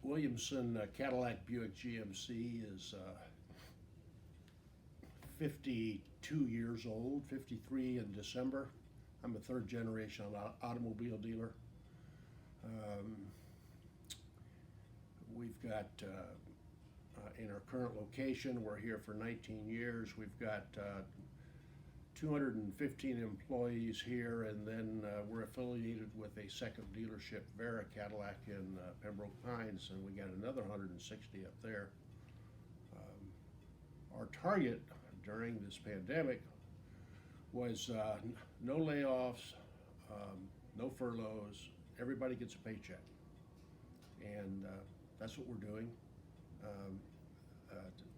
Williamson Cadillac Buick GMC is 52 years old, 53 in December. I'm a third generation automobile dealer. Um, we've got, in our current location, we're here for 19 years. We've got 215 employees here, and then we're affiliated with a second dealership, Vera Cadillac in Pembroke Pines, and we got another 160 up there. Our target during this pandemic was no layoffs, no furloughs, everybody gets a paycheck. And that's what we're doing.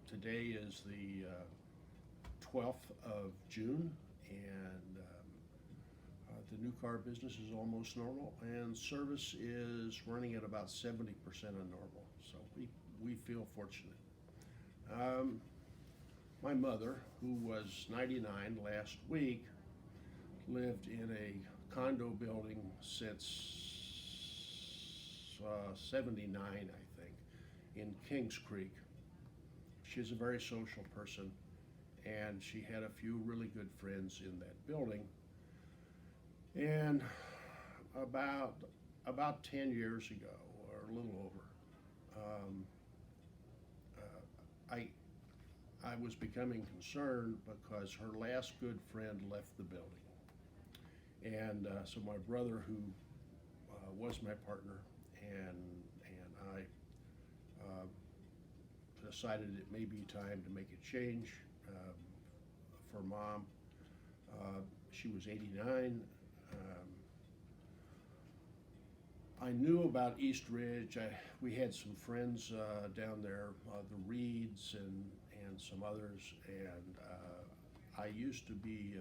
Today is the 12th of June, and the new car business is almost normal, and service is running at about 70% of normal. So we feel fortunate. My mother, who was 99 last week, lived in a condo building since 79, I think, in Kings Creek. She's a very social person, and she had a few really good friends in that building. And about 10 years ago, or a little over, I was becoming concerned because her last good friend left the building. And so my brother, who was my partner, and I decided it may be time to make a change for Mom. She was 89. I knew about East Ridge. We had some friends down there, the Reeds and some others, and I used to be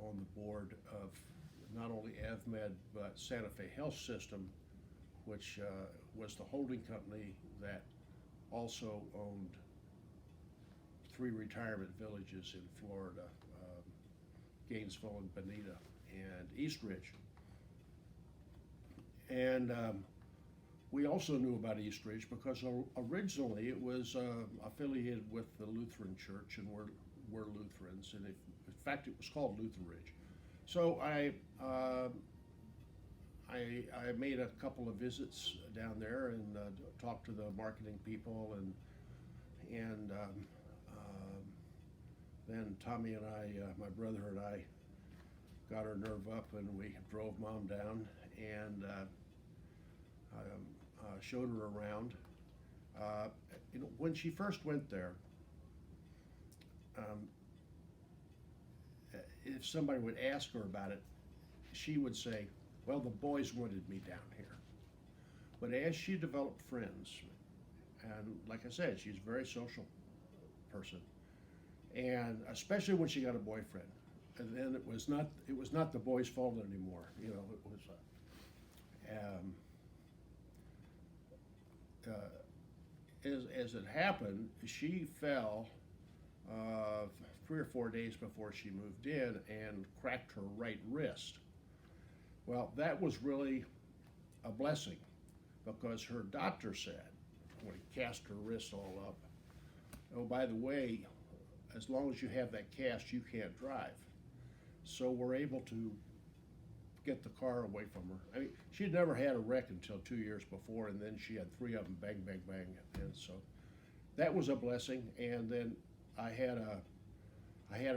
on the board of not only AvMed but Santa Fe Health System, which was the holding company that also owned 3 retirement villages in Florida, Gainesville and Bonita and East Ridge. And we also knew about East Ridge because originally it was affiliated with the Lutheran Church, and we're Lutherans, and in fact it was called Luther Ridge. So I made a couple of visits down there and talked to the marketing people, and then Tommy and I, my brother and I, got our nerve up and we drove Mom down and showed her around. When she first went there, if somebody would ask her about it, she would say, well, the boys wanted me down here. But as she developed friends, and like I said, she's a very social person, and especially when she got a boyfriend, and then it was not the boy's fault anymore. It was as it happened, she fell 3 or 4 days before she moved in and cracked her right wrist. Well, that was really a blessing because her doctor said, when he cast her wrist all up, oh, by the way, as long as you have that cast, you can't drive. So we're able to get the car away from her. I mean, she'd never had a wreck until 2 years before, and then she had 3 of them, bang, bang, bang. And so that was a blessing. And then I had an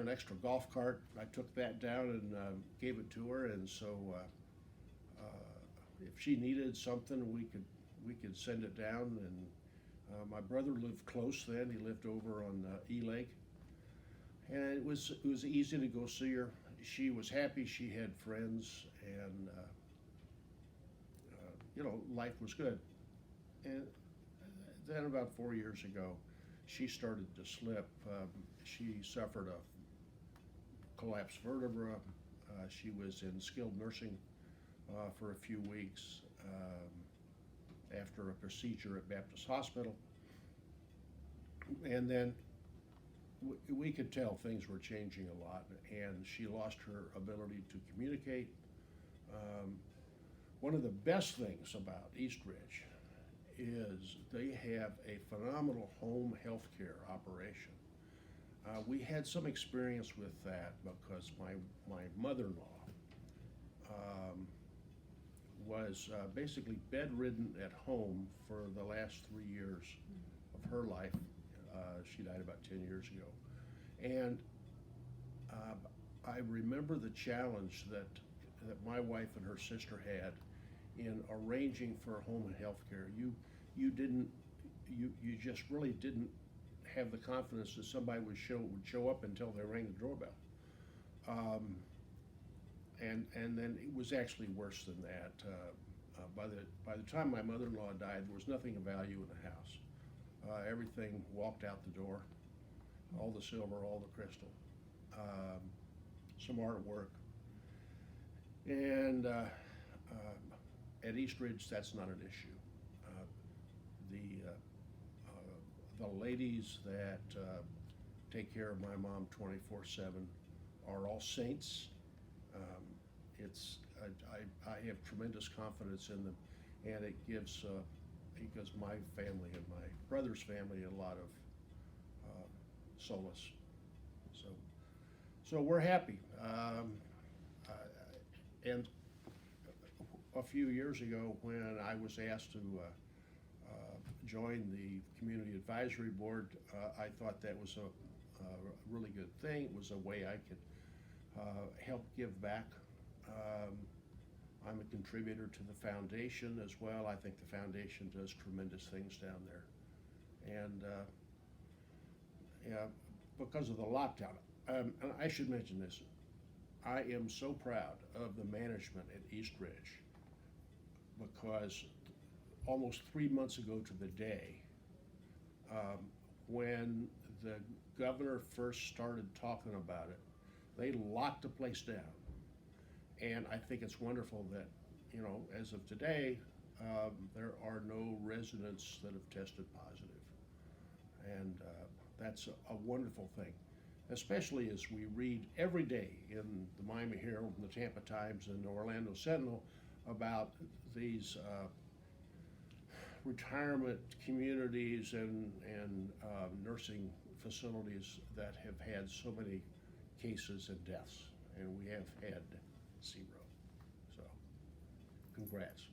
extra golf cart. I took that down and gave it to her. And so if she needed something, we could send it down. And my brother lived close then. He lived over on E Lake, and it was easy to go see her. She was happy. She had friends, and life was good. And then about 4 years ago, she started to slip. She suffered a collapsed vertebra. She was in skilled nursing for a few weeks after a procedure at Baptist Hospital. And then we could tell things were changing a lot, and she lost her ability to communicate. One of the best things about East Ridge is they have a phenomenal home health care operation. We had some experience with that because my mother-in-law um, was basically bedridden at home for the last 3 years of her life. She died about 10 years ago. And I remember the challenge that my wife and her sister had in arranging for home and health care. You just really didn't have the confidence that somebody would show up until they rang the doorbell. And then it was actually worse than that. By the time my mother-in-law died, there was nothing of value in the house. Everything walked out the door, all the silver, all the crystal, some artwork, and at East Ridge, that's not an issue. The ladies that take care of my mom 24/7 are all saints. I have tremendous confidence in them, and it gives my family and my brother's family a lot of solace. So we're happy. And a few years ago, when I was asked to join the Community Advisory Board, I thought that was a really good thing. It was a way I could help give back. I'm a contributor to the foundation as well. I think the foundation does tremendous things down there. And yeah, because of the lockdown, and I should mention this, I am so proud of the management at East Ridge, because almost 3 months ago to the day, when the governor first started talking about it, they locked the place down. And I think it's wonderful that, as of today, there are no residents that have tested positive. And that's a wonderful thing, especially as we read every day in the Miami Herald and the Tampa Times and the Orlando Sentinel about these retirement communities and nursing facilities that have had so many cases and deaths, and we have had 0. So, congrats.